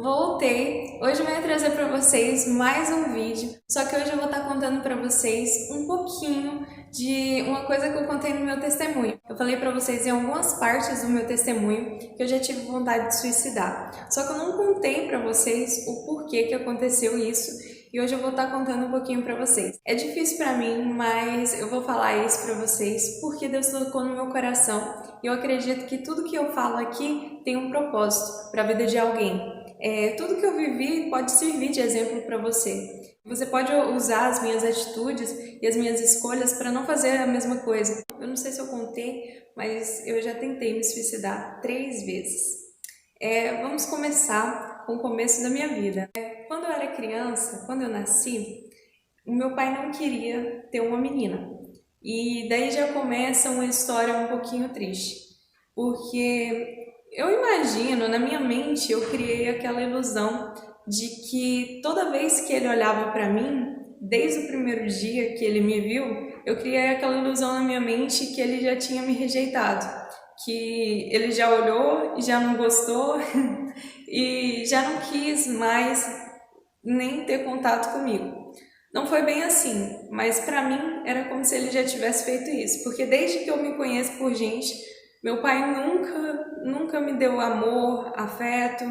Voltei! Hoje eu vou trazer para vocês mais um vídeo, só que hoje eu vou estar contando para vocês um pouquinho de uma coisa que eu contei no meu testemunho. Eu falei para vocês em algumas partes do meu testemunho que eu já tive vontade de suicidar, só que eu não contei para vocês o porquê que aconteceu isso e hoje eu vou estar contando um pouquinho para vocês. É difícil para mim, mas eu vou falar isso para vocês porque Deus tocou no meu coração e eu acredito que tudo que eu falo aqui tem um propósito para a vida de alguém. Tudo que eu vivi pode servir de exemplo para você. Você pode usar as minhas atitudes e as minhas escolhas para não fazer a mesma coisa. Eu não sei se eu contei, mas eu já tentei me suicidar 3 vezes. Vamos começar com o começo da minha vida. Quando eu era criança, quando eu nasci, o meu pai não queria ter uma menina. E daí já começa uma história um pouquinho triste. Porque eu imagino, na minha mente, eu criei aquela ilusão de que toda vez que ele olhava para mim, desde o primeiro dia que ele me viu, eu criei aquela ilusão na minha mente que ele já tinha me rejeitado, que ele já olhou e já não gostou e já não quis mais nem ter contato comigo. Não foi bem assim, mas para mim era como se ele já tivesse feito isso, porque desde que eu me conheço por gente, meu pai nunca me deu amor, afeto,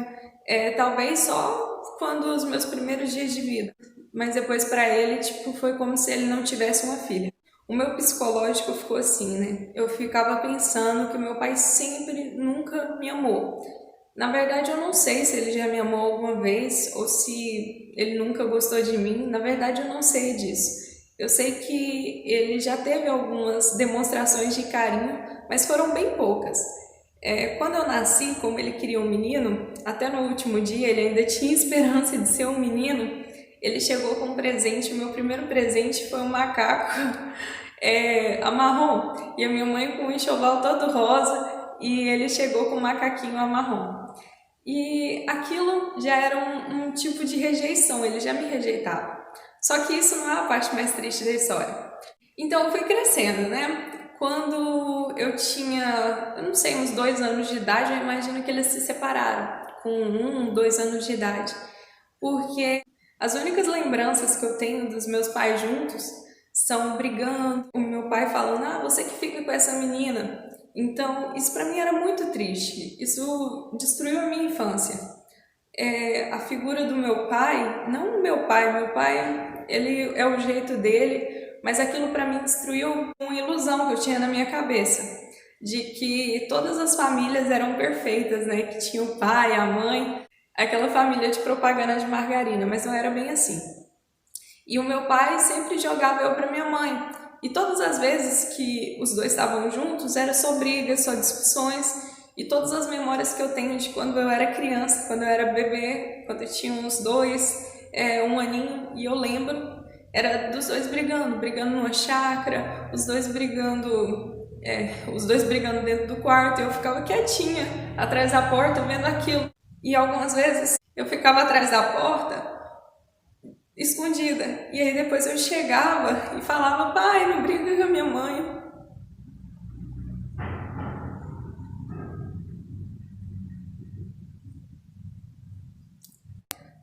talvez só quando os meus primeiros dias de vida. Mas depois para ele, foi como se ele não tivesse uma filha. O meu psicológico ficou assim, né? Eu ficava pensando que meu pai sempre, nunca me amou. Na verdade, eu não sei se ele já me amou alguma vez ou se ele nunca gostou de mim. Na verdade, eu não sei disso. Eu sei que ele já teve algumas demonstrações de carinho, mas foram bem poucas. Quando eu nasci, como ele queria um menino, até no último dia ele ainda tinha esperança de ser um menino, ele chegou com um presente. O meu primeiro presente foi um macaco marrom, e a minha mãe com um enxoval todo rosa, e ele chegou com um macaquinho marrom. E aquilo já era um tipo de rejeição, ele já me rejeitava. Só que isso não é a parte mais triste da história. Então eu fui crescendo, né? Quando eu tinha, eu não sei, uns 2 anos de idade, eu imagino que eles se separaram, com 2 anos de idade. Porque as únicas lembranças que eu tenho dos meus pais juntos são brigando, o meu pai falando, você que fica com essa menina. Então, isso para mim era muito triste, isso destruiu a minha infância. A figura do meu pai, não o meu pai, ele é o jeito dele, mas aquilo para mim destruiu uma ilusão que eu tinha na minha cabeça, de que todas as famílias eram perfeitas, né? Que tinha o pai, a mãe, aquela família de propaganda de margarina, mas não era bem assim. E o meu pai sempre jogava eu para minha mãe. E todas as vezes que os dois estavam juntos, era só brigas, só discussões. E todas as memórias que eu tenho de quando eu era criança, quando eu era bebê, quando eu tinha uns 2, 1 aninho, e eu lembro, era dos dois brigando numa chácara, os dois brigando dentro do quarto, e eu ficava quietinha, atrás da porta, vendo aquilo. E algumas vezes eu ficava atrás da porta, escondida. E aí depois eu chegava e falava, pai, não briga com a minha mãe.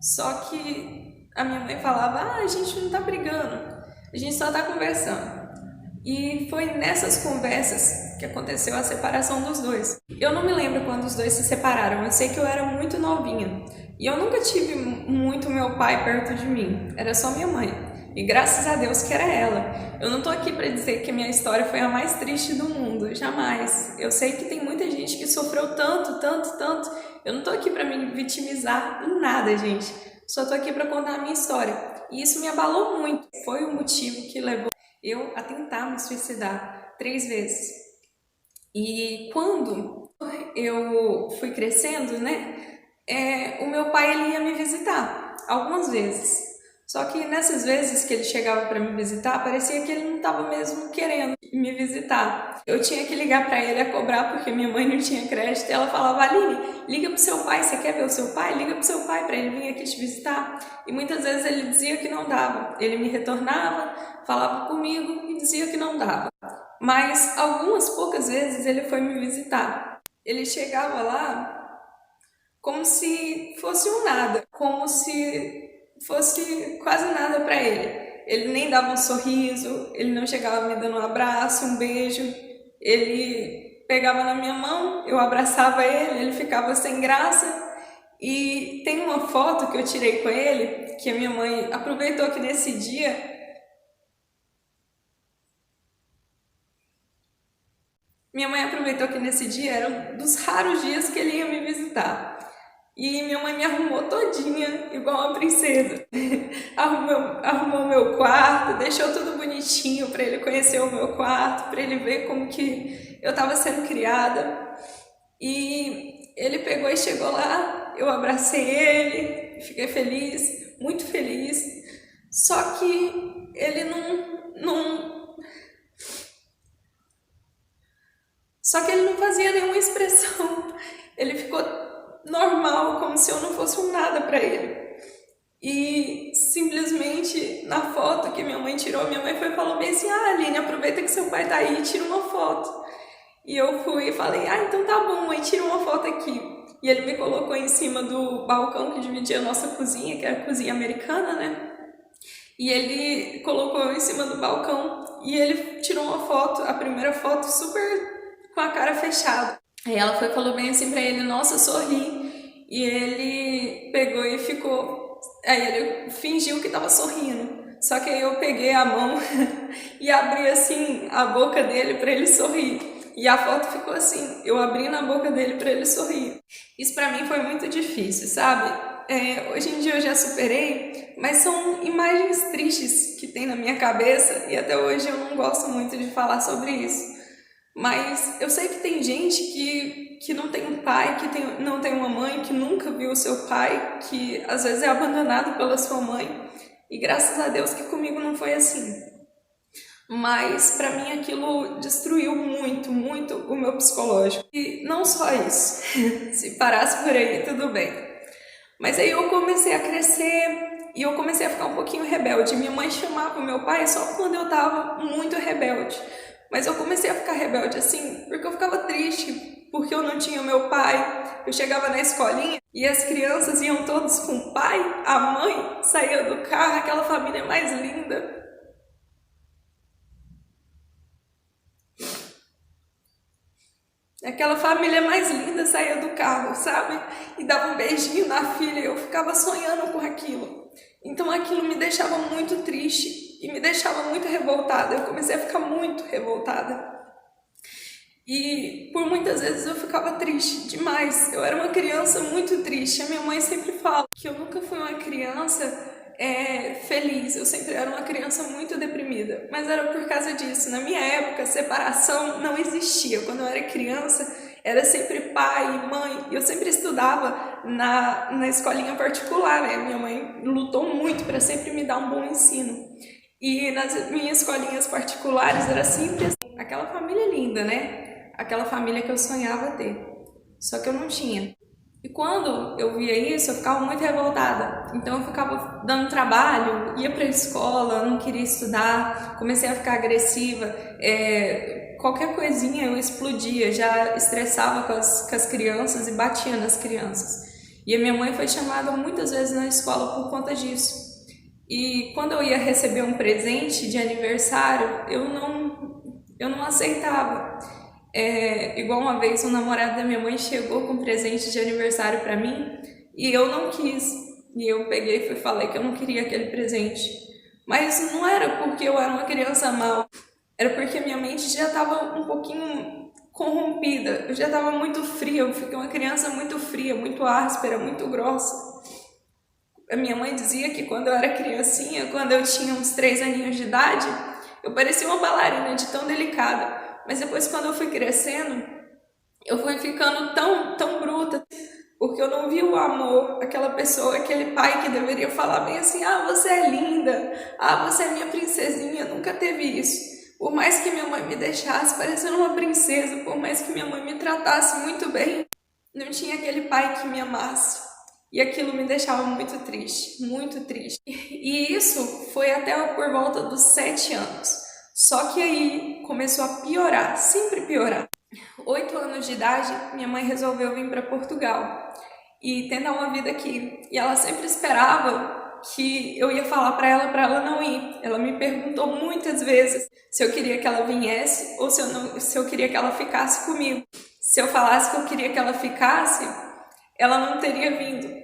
Só que a minha mãe falava, a gente não tá brigando, a gente só tá conversando. E foi nessas conversas que aconteceu a separação dos dois. Eu não me lembro quando os dois se separaram, eu sei que eu era muito novinha. E eu nunca tive muito meu pai perto de mim, era só minha mãe. E graças a Deus que era ela. Eu não tô aqui para dizer que a minha história foi a mais triste do mundo, jamais. Eu sei que tem muita gente que sofreu tanto. Eu não tô aqui para me vitimizar em nada, gente. Só tô aqui para contar a minha história. E isso me abalou muito. Foi o motivo que levou eu a tentar me suicidar 3 vezes. E quando eu fui crescendo, né, o meu pai ele ia me visitar algumas vezes. Só que nessas vezes que ele chegava para me visitar, parecia que ele não estava mesmo querendo me visitar. Eu tinha que ligar para ele a cobrar porque minha mãe não tinha crédito. E ela falava, Aline, liga pro seu pai, você quer ver o seu pai? Liga pro seu pai para ele vir aqui te visitar. E muitas vezes ele dizia que não dava. Ele me retornava, falava comigo e dizia que não dava. Mas algumas poucas vezes ele foi me visitar. Ele chegava lá como se fosse um nada, como se fosse quase nada para ele. Ele nem dava um sorriso, ele não chegava me dando um abraço, um beijo. Ele pegava na minha mão, eu abraçava ele, ele ficava sem graça. E tem uma foto que eu tirei com ele, que a minha mãe aproveitou que nesse dia era um dos raros dias que ele ia me visitar. E minha mãe me arrumou todinha, igual uma princesa. Arrumou meu quarto, deixou tudo bonitinho para ele conhecer o meu quarto, para ele ver como que eu estava sendo criada. E ele pegou e chegou lá, eu abracei ele, fiquei feliz, muito feliz. Só que ele Só que ele não fazia nenhuma expressão. Ele ficou normal, como se eu não fosse um nada para ele. E simplesmente na foto que minha mãe tirou, minha mãe foi e falou bem assim: ah, Aline, aproveita que seu pai tá aí e tira uma foto. E eu fui e falei: ah, então tá bom, mãe, tira uma foto aqui. E ele me colocou em cima do balcão que dividia a nossa cozinha, que era a cozinha americana, né? E ele colocou eu em cima do balcão e ele tirou uma foto, a primeira foto super com a cara fechada. Aí ela foi e falou bem assim pra ele: nossa, sorri. E ele pegou e ficou... Aí ele fingiu que tava sorrindo. Só que aí eu peguei a mão e abri assim a boca dele pra ele sorrir. E a foto ficou assim, eu abri na boca dele pra ele sorrir. Isso pra mim foi muito difícil, sabe? Hoje em dia eu já superei, mas são imagens tristes que tem na minha cabeça e até hoje eu não gosto muito de falar sobre isso. Mas eu sei que tem gente que não tem um pai, não tem uma mãe, que nunca viu o seu pai, que às vezes é abandonado pela sua mãe. E graças a Deus que comigo não foi assim. Mas para mim aquilo destruiu muito, muito o meu psicológico. E não só isso, se parasse por aí tudo bem. Mas aí eu comecei a crescer e eu comecei a ficar um pouquinho rebelde. Minha mãe chamava o meu pai só quando eu estava muito rebelde. Mas eu comecei a ficar rebelde assim, porque eu ficava triste, porque eu não tinha o meu pai. Eu chegava na escolinha e as crianças iam todos com o pai, a mãe saía do carro, aquela família mais linda. Aquela família mais linda saía do carro, sabe? E dava um beijinho na filha, eu ficava sonhando com aquilo. Então aquilo me deixava muito triste e me deixava muito revoltada. Eu comecei a ficar muito revoltada. E por muitas vezes eu ficava triste demais. Eu era uma criança muito triste. A minha mãe sempre fala que eu nunca fui uma criança feliz. Eu sempre era uma criança muito deprimida. Mas era por causa disso. Na minha época, separação não existia. Quando eu era criança, era sempre pai e mãe. Eu sempre estudava na escolinha particular, né? Minha mãe lutou muito para sempre me dar um bom ensino. E nas minhas escolinhas particulares era sempre assim, aquela família linda, né? Aquela família que eu sonhava ter. Só que eu não tinha. E quando eu via isso, eu ficava muito revoltada. Então eu ficava dando trabalho, ia para a escola, não queria estudar, comecei a ficar agressiva. Qualquer coisinha eu explodia, já estressava com as crianças e batia nas crianças. E a minha mãe foi chamada muitas vezes na escola por conta disso. E quando eu ia receber um presente de aniversário, eu não aceitava. Igual uma vez um namorado da minha mãe chegou com um presente de aniversário para mim e eu não quis. E eu peguei e falei que eu não queria aquele presente. Mas não era porque eu era uma criança má, era porque minha mente já estava um pouquinho corrompida. Eu já estava muito fria, eu fiquei uma criança muito fria, muito áspera, muito grossa. A minha mãe dizia que quando eu era criancinha, quando eu tinha uns 3 aninhos de idade, eu parecia uma bailarina de tão delicada. Mas depois, quando eu fui crescendo, eu fui ficando tão bruta, porque eu não vi o amor, aquela pessoa, aquele pai que deveria falar bem assim: ah, você é linda, ah, você é minha princesinha. Nunca teve isso. Por mais que minha mãe me deixasse parecendo uma princesa, por mais que minha mãe me tratasse muito bem, não tinha aquele pai que me amasse. E aquilo me deixava muito triste, muito triste. E isso foi até por volta dos 7 anos. Só que aí começou a piorar, sempre piorar. 8 anos de idade, minha mãe resolveu vir para Portugal. e tentar uma vida aqui. E ela sempre esperava que eu ia falar para ela não ir. Ela me perguntou muitas vezes se eu queria que ela viesse ou se eu queria que ela ficasse comigo. Se eu falasse que eu queria que ela ficasse, ela não teria vindo.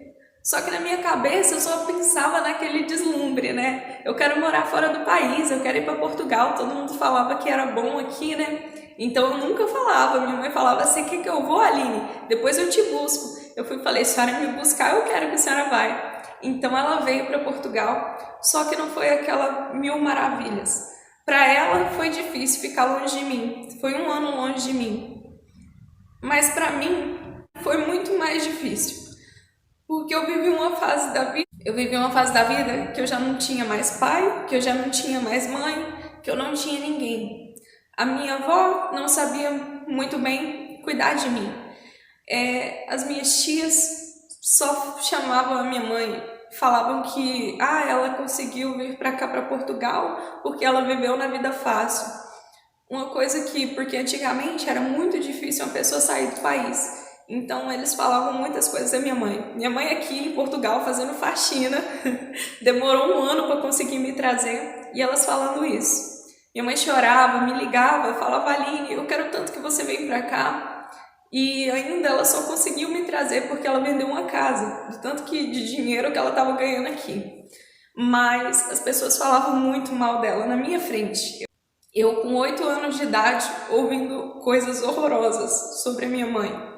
Só que na minha cabeça eu só pensava naquele deslumbre, né? Eu quero morar fora do país, eu quero ir para Portugal. Todo mundo falava que era bom aqui, né? Então eu nunca falava. Minha mãe falava: você quer que eu vou, Aline? Depois eu te busco. Eu falei: se a senhora me buscar, eu quero que a senhora vai. Então ela veio para Portugal, só que não foi aquela mil maravilhas. Para ela foi difícil ficar longe de mim. Foi 1 ano longe de mim. Mas para mim foi muito mais difícil. Porque eu vivi uma fase da vida, que eu já não tinha mais pai, que eu já não tinha mais mãe, que eu não tinha ninguém. A minha avó não sabia muito bem cuidar de mim. As minhas tias só chamavam a minha mãe, falavam que ela conseguiu vir para cá, para Portugal, porque ela viveu na vida fácil. Uma coisa porque antigamente era muito difícil uma pessoa sair do país. Então eles falavam muitas coisas da minha mãe. Minha mãe aqui em Portugal fazendo faxina, demorou 1 ano para conseguir me trazer, e elas falando isso. Minha mãe chorava, me ligava, falava: Aline, eu quero tanto que você venha para cá. E ainda ela só conseguiu me trazer porque ela vendeu uma casa, de tanto de dinheiro que ela estava ganhando aqui. Mas as pessoas falavam muito mal dela na minha frente. Eu com 8 anos de idade, ouvindo coisas horrorosas sobre a minha mãe.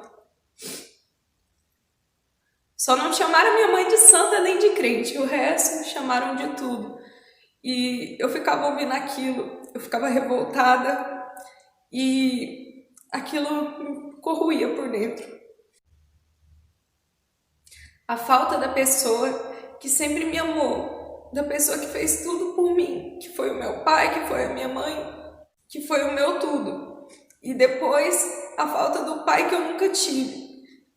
Só não chamaram minha mãe de santa nem de crente, o resto chamaram de tudo. E eu ficava ouvindo aquilo, eu ficava revoltada e aquilo me corroía por dentro. A falta da pessoa que sempre me amou, da pessoa que fez tudo por mim, que foi o meu pai, que foi a minha mãe, que foi o meu tudo. E depois a falta do pai que eu nunca tive.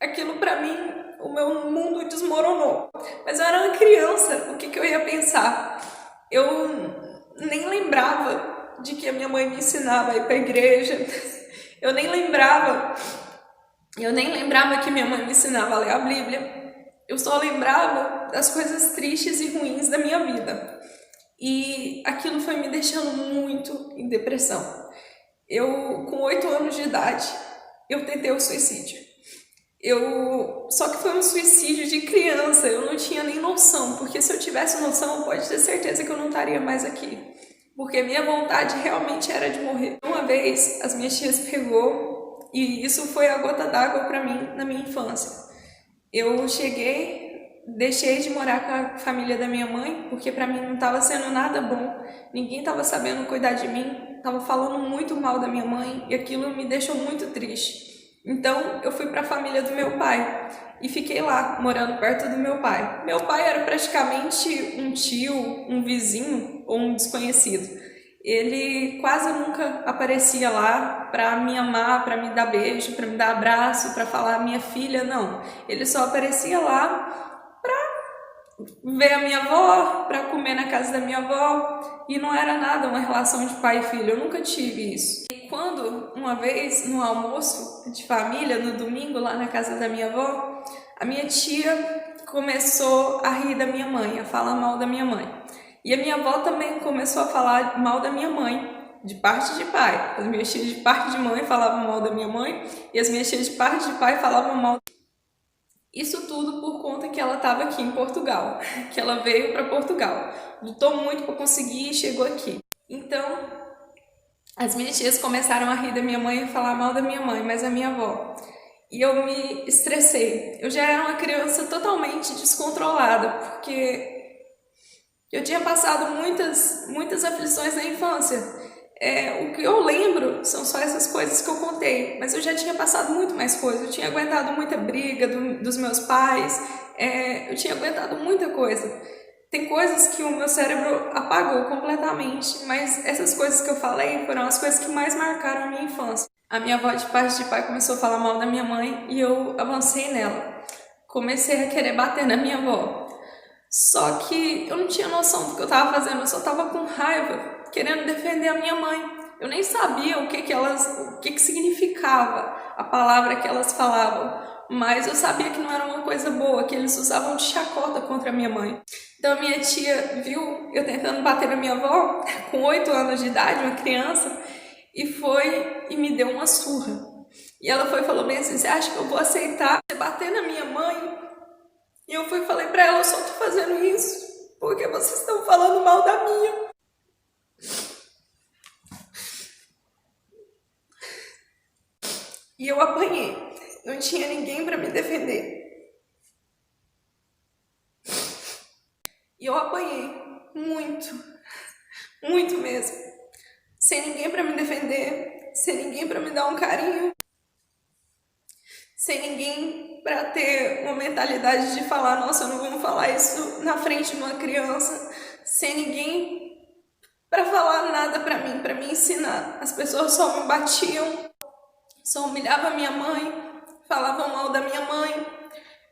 Aquilo pra mim, o meu mundo desmoronou. Mas eu era uma criança, o que eu ia pensar? Eu nem lembrava de que a minha mãe me ensinava a ir pra igreja. Eu nem lembrava que minha mãe me ensinava a ler a Bíblia. Eu só lembrava das coisas tristes e ruins da minha vida. E aquilo foi me deixando muito em depressão. Eu, com 8 anos de idade, eu tentei o suicídio. Só que foi um suicídio de criança, eu não tinha nem noção, porque se eu tivesse noção, pode ter certeza que eu não estaria mais aqui. Porque minha vontade realmente era de morrer. Uma vez, as minhas tias pegou, e isso foi a gota d'água para mim na minha infância. Eu deixei de morar com a família da minha mãe, porque para mim não estava sendo nada bom, ninguém estava sabendo cuidar de mim, estava falando muito mal da minha mãe, e aquilo me deixou muito triste. Então eu fui para a família do meu pai e fiquei lá, morando perto do meu pai. Meu pai era praticamente um tio, um vizinho ou um desconhecido. Ele quase nunca aparecia lá para me amar, para me dar beijo, para me dar abraço, para falar minha filha, não. Ele só aparecia lá para ver a minha avó, para comer na casa da minha avó, e não era nada uma relação de pai e filho, eu nunca tive isso. E quando, uma vez, no almoço de família, no domingo, lá na casa da minha avó, a minha tia começou a rir da minha mãe, a falar mal da minha mãe. E a minha avó também começou a falar mal da minha mãe, de parte de pai. As minhas tias de parte de mãe falavam mal da minha mãe, e as minhas tias de parte de pai falavam mal. Isso tudo por conta que ela estava aqui em Portugal, que ela veio para Portugal. Lutou muito para conseguir e chegou aqui. Então, as minhas tias começaram a rir da minha mãe e falar mal da minha mãe, mas a minha avó. E eu me estressei. Eu já era uma criança totalmente descontrolada, porque eu tinha passado muitas aflições na infância. O que eu lembro são só essas coisas que eu contei, mas eu já tinha passado muito mais coisa. Eu tinha aguentado muita briga dos meus pais, eu tinha aguentado muita coisa. Tem coisas que o meu cérebro apagou completamente, mas essas coisas que eu falei foram as coisas que mais marcaram a minha infância. A minha avó de parte de pai começou a falar mal da minha mãe e eu avancei nela. Comecei a querer bater na minha avó. Só que eu não tinha noção do que eu estava fazendo, eu só estava com raiva, querendo defender a minha mãe. Eu nem sabia o que significava a palavra que elas falavam. mas eu sabia que não era uma coisa boa, que eles usavam de chacota contra a minha mãe. Então a minha tia viu eu tentando bater na minha avó, com 8 anos de idade, uma criança, e foi e me deu uma surra. E ela foi e falou bem assim, você acha que eu vou aceitar você bater na minha mãe? E eu fui e falei pra ela, eu só tô fazendo isso porque vocês estão falando mal da minha. E eu apanhei, não tinha ninguém pra me defender. E eu apanhei muito, muito mesmo. Sem ninguém pra me defender, sem ninguém pra me dar um carinho, sem ninguém pra ter uma mentalidade de falar, nossa, eu não vou falar isso na frente de uma criança, sem ninguém pra falar nada pra me ensinar. As pessoas só me batiam, só humilhavam minha mãe, falavam mal da minha mãe,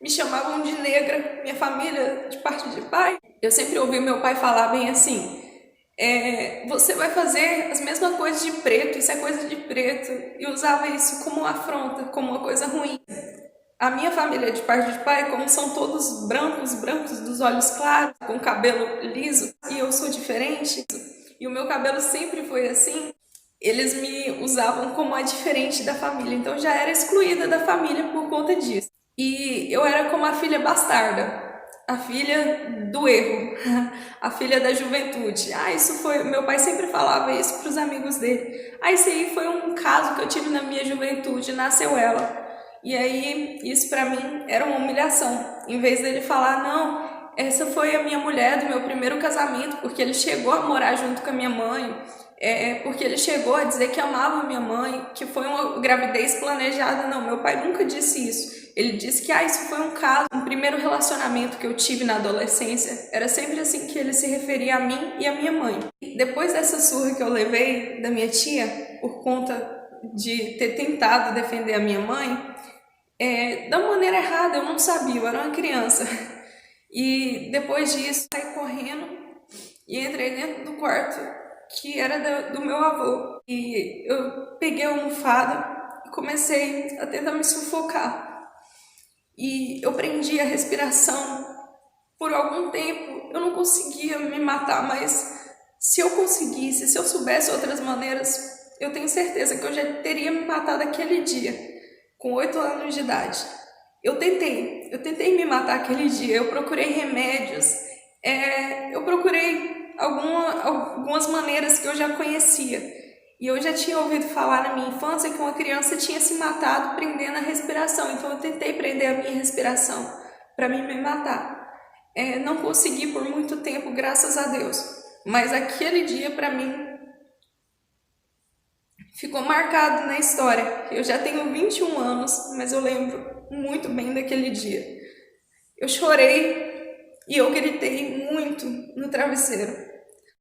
me chamavam de negra, minha família de parte de pai. Eu sempre ouvi meu pai falar bem assim, você vai fazer as mesmas coisas de preto, isso é coisa de preto, e usava isso como uma afronta, como uma coisa ruim. A minha família de parte de pai, como são todos brancos, dos olhos claros, com cabelo liso, e eu sou diferente, e o meu cabelo sempre foi assim, eles me usavam como a diferente da família, então eu já era excluída da família por conta disso. E eu era como a filha bastarda, a filha do erro, a filha da juventude. Isso foi, meu pai sempre falava isso para os amigos dele. Isso aí foi um caso que eu tive na minha juventude, nasceu ela. E aí isso para mim era uma humilhação. Em vez dele falar, não, essa foi a minha mulher do meu primeiro casamento, porque ele chegou a morar junto com a minha mãe, porque ele chegou a dizer que amava a minha mãe, que foi uma gravidez planejada. Não, meu pai nunca disse isso. Ele disse que isso foi um caso, um primeiro relacionamento que eu tive na adolescência. Era sempre assim que ele se referia a mim e a minha mãe. Depois dessa surra que eu levei da minha tia, por conta de ter tentado defender a minha mãe, da maneira errada, eu não sabia, eu era uma criança. E depois disso, saí correndo e entrei dentro do quarto que era do meu avô. E eu peguei a almofada e comecei a tentar me sufocar. E eu prendi a respiração por algum tempo. Eu não conseguia me matar, mas se eu conseguisse, se eu soubesse outras maneiras, eu tenho certeza que eu já teria me matado aquele dia, com 8 anos de idade. Eu tentei me matar aquele dia, eu procurei remédios, eu procurei algumas maneiras que eu já conhecia. E eu já tinha ouvido falar na minha infância que uma criança tinha se matado prendendo a respiração. Então eu tentei prender a minha respiração para mim me matar. Não consegui por muito tempo, graças a Deus. Mas aquele dia para mim ficou marcado na história. Eu já tenho 21 anos, mas eu lembro muito bem daquele dia. Eu chorei e eu gritei muito no travesseiro.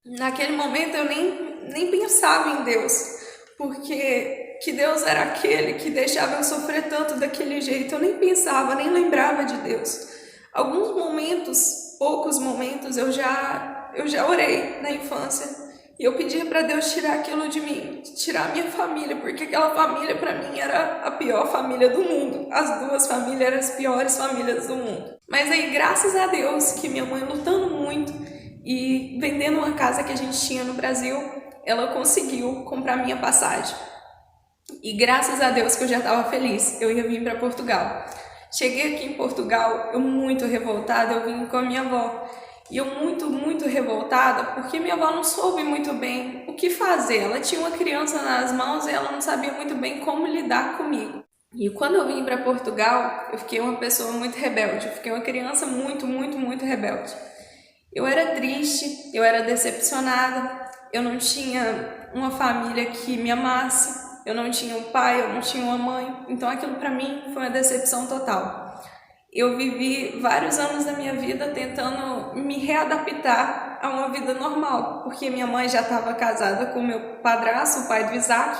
Naquele momento eu nem pensava em Deus, porque que Deus era aquele que deixava eu sofrer tanto daquele jeito. Eu nem pensava, nem lembrava de Deus. Alguns momentos, poucos momentos, eu já orei na infância e eu pedia para Deus tirar aquilo de mim, tirar a minha família, porque aquela família para mim era a pior família do mundo. As duas famílias eram as piores famílias do mundo. Mas aí, graças a Deus, que minha mãe lutando muito e vendendo uma casa que a gente tinha no Brasil, ela conseguiu comprar minha passagem. E graças a Deus que eu já estava feliz, eu ia vir para Portugal. Cheguei aqui em Portugal, eu muito revoltada, eu vim com a minha avó. E eu muito revoltada, porque minha avó não soube muito bem o que fazer. Ela tinha uma criança nas mãos e ela não sabia muito bem como lidar comigo. E quando eu vim para Portugal, eu fiquei uma pessoa muito rebelde. Eu fiquei uma criança muito rebelde. Eu era triste, eu era decepcionada, eu não tinha uma família que me amasse, eu não tinha um pai, eu não tinha uma mãe. Então aquilo para mim foi uma decepção total. Eu vivi vários anos da minha vida tentando me readaptar a uma vida normal, porque minha mãe já estava casada com meu padrasto, o pai do Isaac,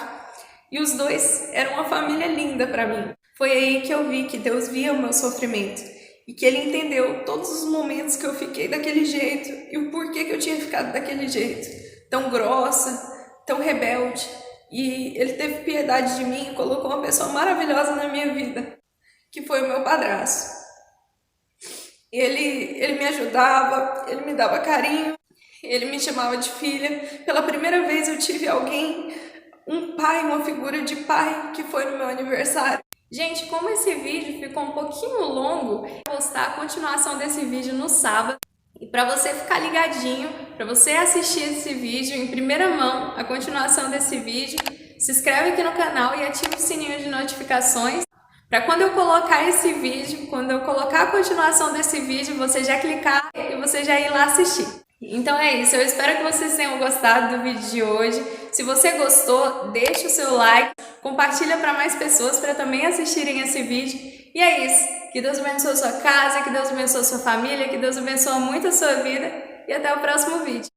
e os dois eram uma família linda para mim. Foi aí que eu vi que Deus via o meu sofrimento e que Ele entendeu todos os momentos que eu fiquei daquele jeito e o porquê que eu tinha ficado daquele jeito, tão grossa, tão rebelde. E Ele teve piedade de mim e colocou uma pessoa maravilhosa na minha vida, que foi o meu padrasto. Ele me ajudava, ele me dava carinho, ele me chamava de filha. Pela primeira vez eu tive alguém, um pai, uma figura de pai, que foi no meu aniversário. Gente, como esse vídeo ficou um pouquinho longo, eu vou postar a continuação desse vídeo no sábado. E para você ficar ligadinho, para você assistir esse vídeo em primeira mão, a continuação desse vídeo, se inscreve aqui no canal e ativa o sininho de notificações, para quando eu colocar esse vídeo, quando eu colocar a continuação desse vídeo, você já clicar e você já ir lá assistir. Então é isso, eu espero que vocês tenham gostado do vídeo de hoje. Se você gostou, deixa o seu like, compartilha para mais pessoas para também assistirem esse vídeo. E é isso, que Deus abençoe a sua casa, que Deus abençoe a sua família, que Deus abençoe muito a sua vida e até o próximo vídeo.